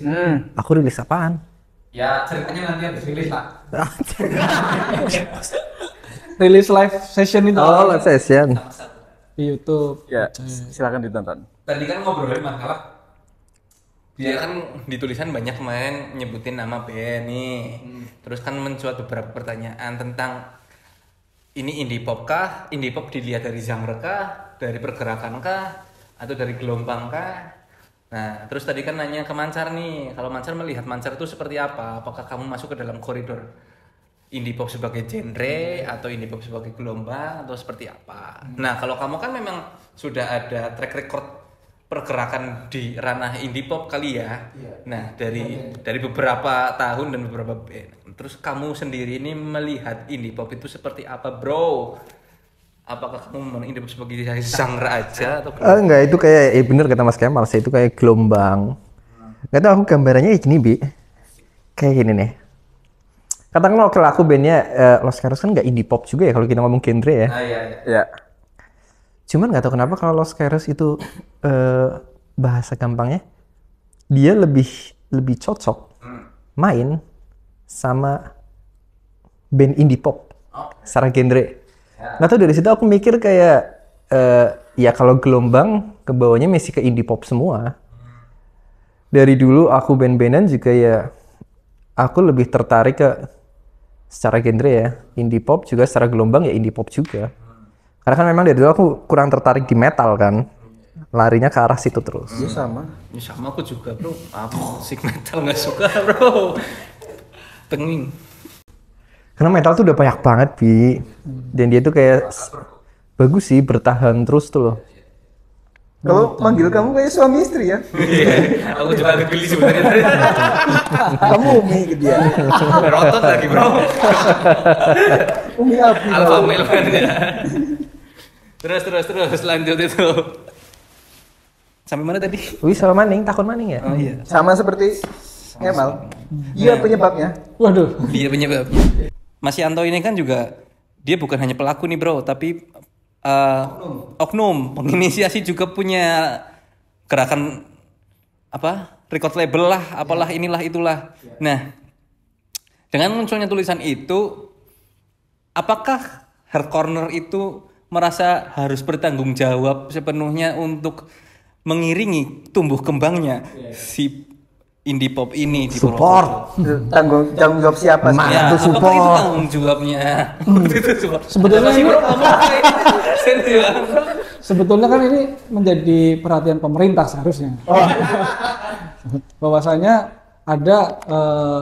Aku rilis apaan? Ya ceritanya nanti habis rilis lah. Rilis live session itu Oh, live session. di YouTube. ya silakan ditonton. Tadi kan ngobrolin masalah dia kan di tulisan banyak kemarin nyebutin nama band nih. Terus kan mencuat beberapa pertanyaan tentang ini indie pop kah? Indie pop dilihat dari genre kah? Dari pergerakan kah? Atau dari gelombang kah? Nah, terus tadi kan nanya ke Mancar nih. Kalau Mancar melihat Mancar itu seperti apa? Apakah kamu masuk ke dalam koridor indie pop sebagai genre atau indie pop sebagai gelombang atau seperti apa? Nah, kalau kamu kan memang sudah ada track record pergerakan di ranah indie pop kali ya. Nah, dari beberapa tahun dan beberapa band. Terus kamu sendiri ini melihat indie pop itu seperti apa, Bro? Apakah kamu memandang indie pop sebagai genre aja atau Enggak, itu kayak bener kata Mas Kemal, saya itu kayak gelombang. Gak tau aku gambarannya kayak gini, Bi. Kayak gini nih. Katakanlah kalau aku bandnya Los Kairos kan nggak indie pop juga ya kalau kita ngomong genre ya. iya. Ya. Cuman nggak tahu kenapa kalau Los Kairos itu bahasa gampangnya dia lebih cocok main sama band indie pop secara genre. Nggak tahu dari situ aku mikir kayak ya kalau gelombang ke bawahnya masih ke indie pop semua. Dari dulu aku band-bandan juga ya aku lebih tertarik ke secara genre ya indie pop juga secara gelombang ya indie pop juga. Karena kan memang dari dulu aku kurang tertarik di metal kan. Larinya ke arah situ terus. Iya sama. Ya sama aku juga, Bro. Aku musik metal nggak suka, Bro. Tenging. Karena metal tuh udah banyak banget, Bi. Dan dia tuh kayak bagus sih bertahan terus tuh loh. Kalau manggil kamu kayak suami istri ya. Aku juga agak geli sebenarnya. Kamu Umi ke dia. Berotot lagi, Bro. Umi Abi. Alpha male kan ya. Terus lanjut itu. Sampai mana tadi? Wih, sama maning, takon maning ya? Iya. Sama seperti Kemal. Iya penyebabnya. Waduh. Dia penyebabnya. Mas Yanto ini kan juga dia bukan hanya pelaku nih, Bro, tapi oknum, penginisiasi juga punya gerakan apa? Record label lah, apalah inilah itulah. Nah, dengan munculnya tulisan itu, apakah Hard Corner itu merasa harus bertanggung jawab sepenuhnya untuk mengiringi tumbuh kembangnya si indie pop ini di Support. Tanggung jawab siapa sih? Ya, Itu apakah itu support. tanggung jawabnya? Itu support. Sebetulnya Sih, ini- Bro, ngomong kayak gitu. Sebetulnya kan ini menjadi perhatian pemerintah seharusnya. Bahwasanya ada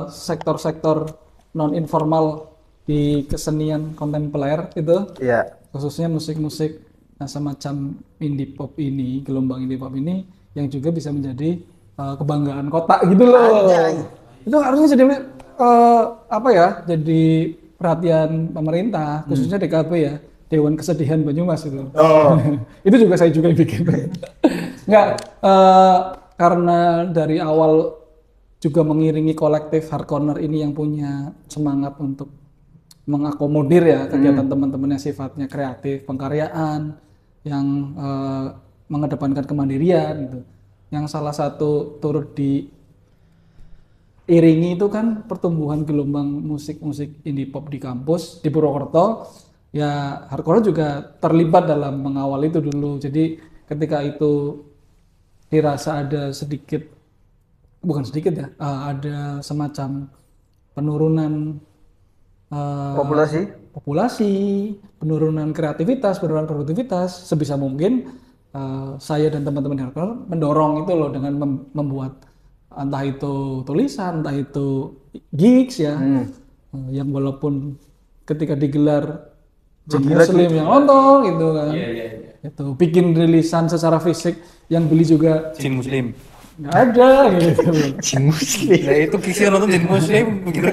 sektor-sektor non informal di kesenian kontemporer itu, Iya. khususnya musik-musik semacam indie pop ini, gelombang indie pop ini yang juga bisa menjadi kebanggaan kota gitu loh. Itu harusnya jadi apa ya? Jadi perhatian pemerintah, khususnya DKB ya, Dewan Kesedihan Banyumas itu. Itu juga saya juga yang bikin. Nggak, karena dari awal juga mengiringi kolektif Hard Corner ini yang punya semangat untuk mengakomodir ya kegiatan teman-temannya sifatnya kreatif, pengkaryaan, yang mengedepankan kemandirian gitu. Yang salah satu turut diiringi itu kan pertumbuhan gelombang musik-musik indie pop di kampus di Purwokerto. Ya Hard Corner juga terlibat dalam mengawal itu dulu. Jadi ketika itu dirasa ada sedikit bukan sedikit ya, ada semacam penurunan populasi, penurunan kreativitas, penurunan produktivitas. Sebisa mungkin saya dan teman-teman hardcore mendorong itu loh dengan membuat entah itu tulisan, entah itu gigs ya, yang walaupun ketika digelar Jin Muslim yang nonton gitu kan, itu bikin rilisan secara fisik yang beli juga Jin Muslim. nggak ada gitu. Jin Muslim. Nah itu kisi nonton Jin Muslim, begitu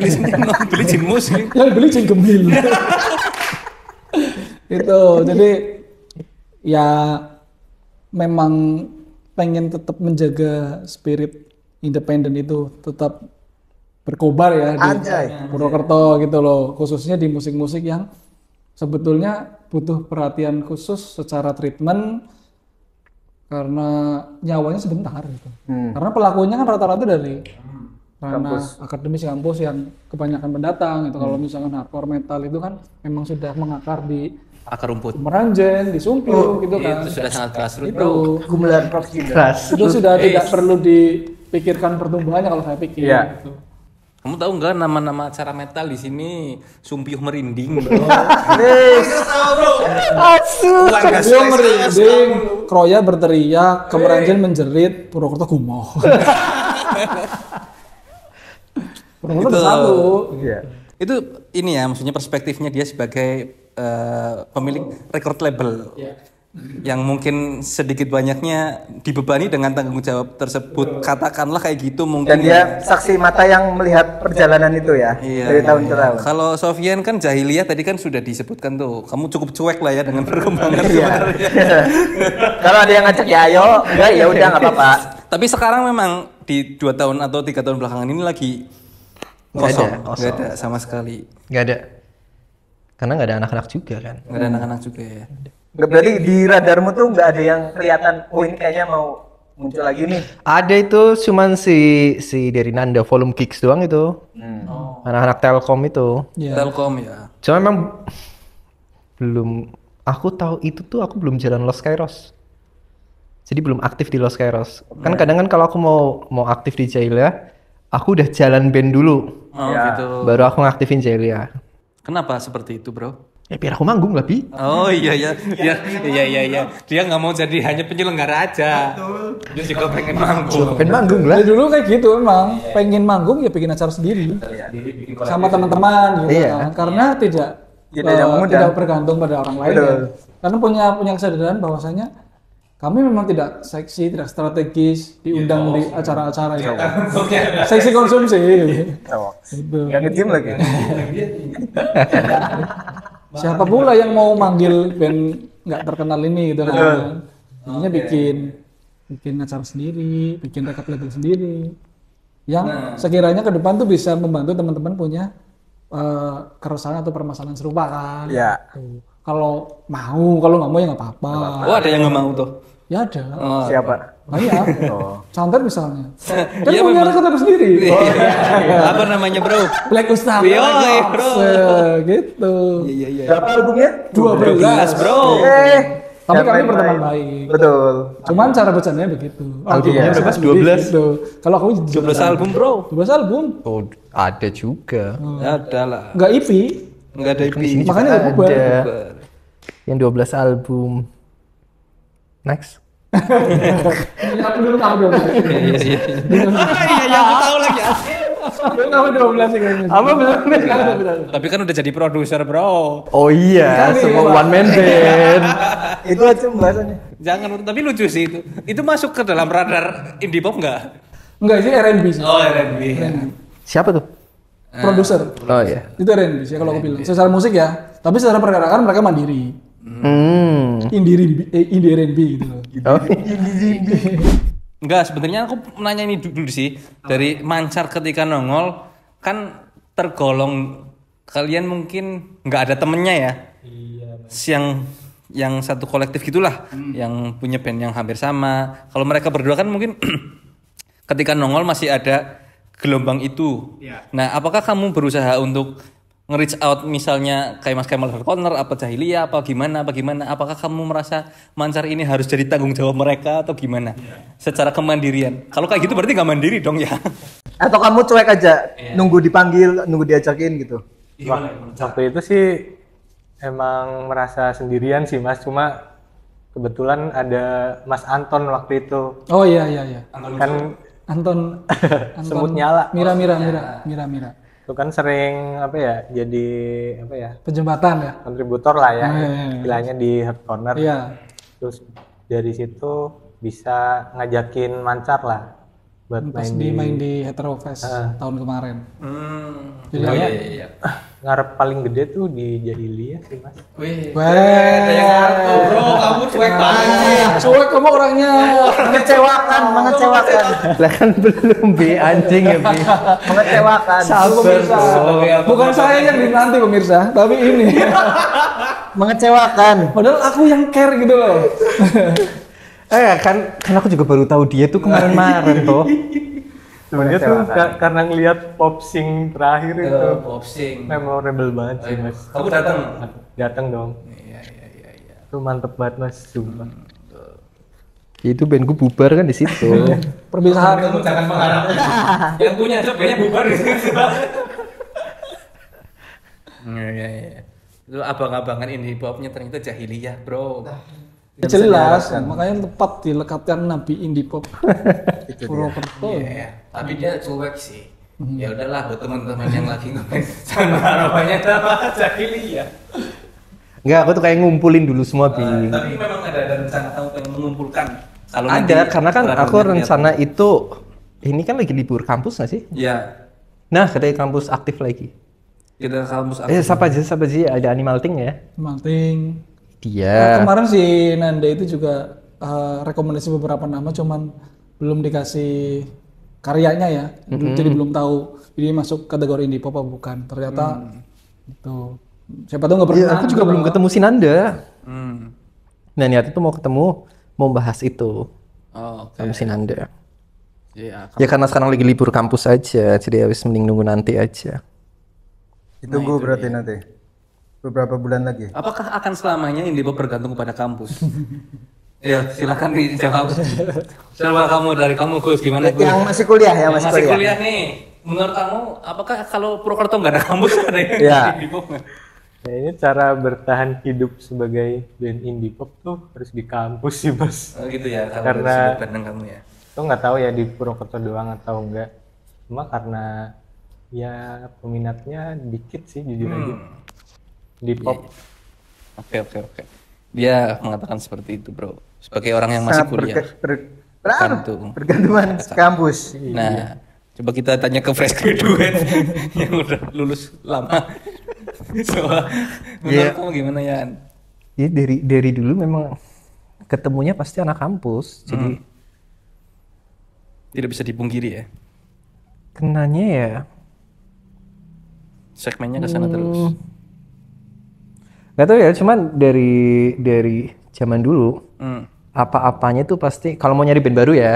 beli Jin Muslim. Yang beli Jin Gembil. Itu jadi ya memang pengen tetap menjaga spirit independen itu tetap berkobar ya di Purwokerto gitu loh, khususnya di musik-musik yang sebetulnya butuh perhatian khusus secara treatment karena nyawanya sebentar gitu. Karena pelakunya kan rata-rata dari ranah akademis kampus yang kebanyakan pendatang gitu. Kalau misalkan hardcore metal itu kan memang sudah mengakar di Akar rumput. Meranjen, di Sungkil gitu kan. Itu sudah sangat grassroots, Itu Gumelar Prof. itu sudah tidak perlu dipikirkan pertumbuhannya kalau saya pikir. Iya. Gitu. Kamu tahu nggak nama-nama acara metal di sini? Sumpiyuh merinding, bro. Dia merinding, Kroya berteriak, Kemeranjen menjerit, Purwokerto gumoh. Purwokerto bersatu. Iya. Itu ini ya, maksudnya perspektifnya dia sebagai pemilik record label. Yang mungkin sedikit banyaknya dibebani dengan tanggung jawab tersebut, katakanlah kayak gitu mungkin. Dan dia saksi mata yang melihat perjalanan itu ya, dari tahun ke tahun. Kalau Sofyan kan jahiliyah tadi kan sudah disebutkan tuh, kamu cukup cuek lah ya dengan perkembangan Iya. sebenarnya. Kalau ada yang ngajak ya ayo, enggak ya udah nggak apa-apa. Tapi sekarang memang di 2 tahun atau 3 tahun belakangan ini lagi kosong, nggak ada sama sekali. Nggak ada. Karena nggak ada anak-anak juga kan. Nggak ada anak-anak juga ya. Nggak, berarti di radarmu tuh nggak ada yang kelihatan, oh ini kayaknya mau muncul lagi nih. Ada itu cuman si dari Nanda Volume Kicks doang itu. Anak-anak Telkom itu. Ya. Telkom ya. Cuma memang belum, aku tahu itu tuh aku belum jalan Los Kairos. Jadi belum aktif di Los Kairos. Kan kadang kan kalau aku mau aktif di Jailia, aku udah jalan band dulu. Oh gitu. Baru aku ngaktifin Jailia. Kenapa seperti itu, bro? Ya biar aku manggung lah, Bi. Oh iya. Dia nggak mau jadi hanya penyelenggara aja. Dia juga pengen manggung. Pengen manggung lah. Dari dulu kayak gitu memang, pengen manggung ya bikin acara sendiri. Sama teman-teman gitu Iya. kan. Karena tidak tidak bergantung pada orang lain. Ya. Karena punya kesadaran bahwasanya kami memang tidak seksi, tidak strategis, diundang di acara-acara itu. Seksi konsumsi. Gitu. Nggak nge-gym lagi. Siapa pula yang mau manggil band nggak terkenal ini gitu kan. Jadinya bikin acara sendiri, bikin record label sendiri. Yang sekiranya ke depan tuh bisa membantu teman-teman punya keresahan atau permasalahan serupa kan. Iya. Tuh. Kalau kalau nggak mau ya nggak apa-apa. Oh ada yang nggak mau tuh. Ya ada. Siapa? Banyak. Santer misalnya. Kan Iya, punya memang. record label sendiri. Apa namanya, bro? Black Ustaz. Yoi, bro. Gitu. Iya. Berapa albumnya? 12 bro. Tapi Jangan kami main-main. berteman baik. Betul. Cuman cara bercandanya begitu. Albumnya berapa? 12? Gitu. Kalau aku 12 album, bro. 12 album. Oh, ada juga. Ada lah. Enggak EP. Nggak ada IP. Makanya nggak bubar. Ada. Yang 12 album. Next. Ya, aku dulu tahu 12. Iya, aku tahu lagi. Kamu 12 sih kayaknya. Apa belum? Tapi kan udah jadi produser, bro. Oh iya, semua one man band. Itu aja pembahasannya. Jangan, tapi lucu sih itu. Itu masuk ke dalam radar indie pop nggak? Enggak sih R&B sih. Oh, R&B. Siapa tuh? Produser. Oh iya. Itu R&B sih kalau aku bilang. Secara musik ya. Tapi secara pergerakan mereka mandiri. Indie R&B gitu loh. Oh. Enggak, sebenarnya aku nanya ini dulu sih. Dari Mancar ketika nongol kan tergolong kalian mungkin nggak ada temennya ya. Yang satu kolektif gitulah, yang punya band yang hampir sama. Kalau mereka berdua kan mungkin ketika nongol masih ada gelombang itu. Nah, apakah kamu berusaha untuk nge-reach out misalnya kayak Mas Kemal Corner apa Jahiliyah apa gimana apakah kamu merasa Mancar ini harus jadi tanggung jawab mereka atau gimana secara kemandirian? Kalau kayak gitu berarti nggak mandiri dong ya. Atau kamu cuek aja, nunggu dipanggil, nunggu diajakin gitu? Waktu itu sih emang merasa sendirian sih Mas, cuma kebetulan ada Mas Anton waktu itu. Oh iya. Kan Anton semut nyala. Mira. Itu kan sering jadi Penjembatan ya. kontributor lah ya, Iya. istilahnya di Heart Corner. Iya. Terus dari situ bisa ngajakin Mancar lah buat Pas main di Heterofest tahun kemarin. Jadi Iya. ngarep paling gede tuh di Jahiliyah sih Mas. Wih. Bro, kamu cuek banget. Cuek kamu orangnya. Mengecewakan. Lah kan belum Bi, anjing ya Bi. Mengecewakan. Sabar bro. Bukan saya yang dinanti pemirsa, tapi ini. Mengecewakan. Padahal aku yang care gitu loh. Kan aku juga baru tahu dia tuh kemarin toh. Sebenarnya tuh karena ngelihat popsing terakhir itu Popsing. memorable banget sih Mas. Kamu datang? Datang dong. Iya. Itu mantep banget Mas, sumpah. Itu band gue bubar kan di situ. Perpisahan. Kamu jangan mengharap. Yang punya job kayaknya bubar di situ. Iya. Itu abang-abangan indie popnya ternyata Jahiliyah, bro. Jelas, makanya tepat dilekatkan Nabi Indie Pop. Purwokerto. Iya, tapi dia cuek sih. Ya udahlah buat teman-teman yang lagi ngomongin jangan harapannya sama Jahiliyah. Enggak, aku tuh kayak ngumpulin dulu semua Bi. Tapi memang ada rencana kamu pengen mengumpulkan. Kalau Ada, karena kan para aku pendengar rencana itu ini kan lagi libur kampus nggak sih? ya Nah, katanya kampus aktif lagi. kita kampus Siapa aja ada Animal Thing ya? Malting. Dia. Kemarin si Nanda itu juga rekomendasi beberapa nama, cuman belum dikasih karyanya ya. Jadi belum tahu ini masuk kategori indie pop apa bukan. Ternyata itu. Siapa tahu nggak pernah. Iya, aku juga belum ketemu si Nanda. Hmm. Nah, niat itu mau ketemu, mau bahas itu Oh, oke. sama si Nanda. Iya, Ya karena sekarang lagi libur kampus aja, jadi habis mending nunggu nanti aja. Ditunggu berarti nanti. Beberapa bulan lagi. apakah akan selamanya indie pop bergantung kepada kampus? Ya, silakan dijawab. Coba kamu dari kamu Gus gimana Gus? Yang masih kuliah ya, Yang masih masih kuliah. kuliah nih. Menurut kamu apakah kalau Purwokerto nggak ada kampus ada yang Iya. indie pop nggak? Kayaknya cara bertahan hidup sebagai band indie pop tuh harus di kampus sih Mas. Oh gitu ya, kalau Karena- dari sudut pandang kamu ya. Itu nggak tahu ya di Purwokerto doang atau enggak. Cuma karena ya peminatnya dikit sih jujur aja. Di pop. Oke. Dia mengatakan seperti itu, bro. Sebagai orang yang masih Sangat kuliah. bergantung. Bergantungan kampus. Nah, coba kita tanya ke fresh graduate yang udah lulus lama. Soal menurut kamu gimana Yan? Ya dari dulu memang ketemunya pasti anak kampus, jadi Tidak bisa dipungkiri ya. kenanya ya Segmennya ke sana terus. nggak tahu ya, cuman dari zaman dulu Hmm. apa-apanya tuh pasti kalau mau nyari band baru ya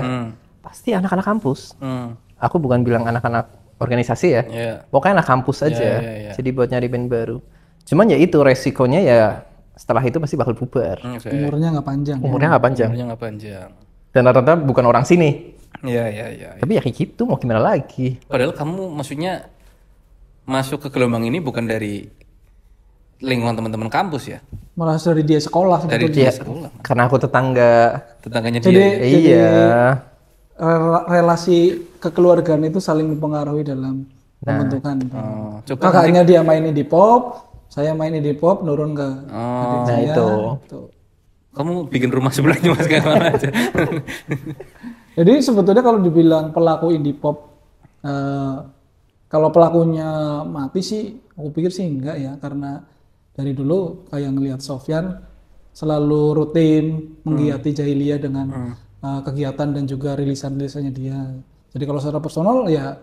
pasti anak-anak kampus. Hmm. Aku bukan bilang anak-anak organisasi ya, Iya. pokoknya anak kampus aja. iya. Jadi buat nyari band baru. Cuman ya itu resikonya ya setelah itu pasti bakal bubar. Oke. Umurnya nggak panjang. Umurnya nggak panjang. Umurnya nggak panjang. Dan rata-rata bukan orang sini. Iya. Tapi ya kayak gitu, mau gimana lagi? Padahal kamu maksudnya masuk ke gelombang ini bukan dari lingkungan teman-teman kampus ya? Malah dari dia sekolah. Dari sebetulnya. dia Ya, sekolah. karena aku tetangga. Tetangganya Jadi- dia. Iya. Relasi kekeluargaan itu saling mempengaruhi dalam pembentukan. Oh, coba Kakaknya dia main indie pop, saya main indie pop, nurun ke adik Nah, saya. itu. Tuh. kamu bikin rumah sebelahnya mas kayak mana aja. Jadi sebetulnya kalau dibilang pelaku indie pop, kalau pelakunya mati sih, aku pikir sih enggak ya, karena dari dulu kayak ngelihat Sofyan selalu rutin menggiati Jahiliyah dengan kegiatan dan juga rilisan-rilisannya dia. Jadi kalau secara personal ya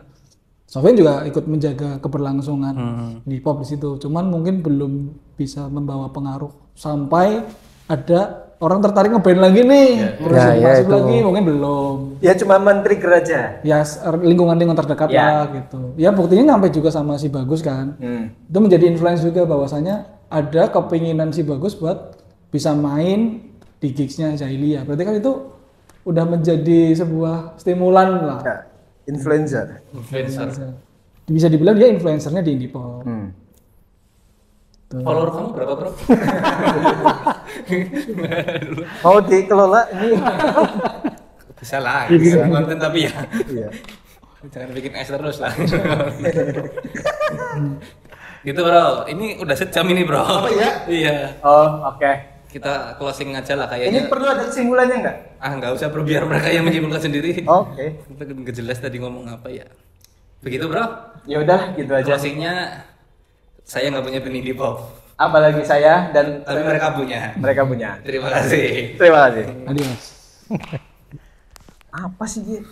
Sofyan juga ikut menjaga keberlangsungan indie pop di situ. Cuman mungkin belum bisa membawa pengaruh sampai ada orang tertarik ngeband lagi nih, terus Ya, ya, masuk itu. lagi mungkin belum. Ya cuma men-trigger aja. Ya lingkungan terdekat Ya. lah gitu. Ya buktinya nyampe juga sama si Bagus kan. Itu menjadi influence juga bahwasanya ada kepinginan si Bagus buat bisa main di gigsnya Jailia. Berarti kan itu udah menjadi sebuah stimulan lah. Ya, influencer. Influencer. Bisa dibilang dia influencernya di indie pop. Follower kamu berapa bro? Mau dikelola ini. Bisa lah, bisa konten tapi ya. Iya. Jangan bikin es terus lah. Gitu bro, ini udah sejam ini bro. Oh iya? Iya. Oh, oke. Kita closing aja lah Ini kayaknya. perlu ada kesimpulannya nggak? Nggak usah bro, biar mereka yang menyimpulkan sendiri. Oke. Kita nggak jelas tadi ngomong apa ya. Begitu bro. Ya udah gitu aja. Closingnya saya nggak punya band indie pop, Apalagi saya dan tapi mereka punya. mereka punya. Terima kasih. Terima kasih. Adios. Apa sih dia?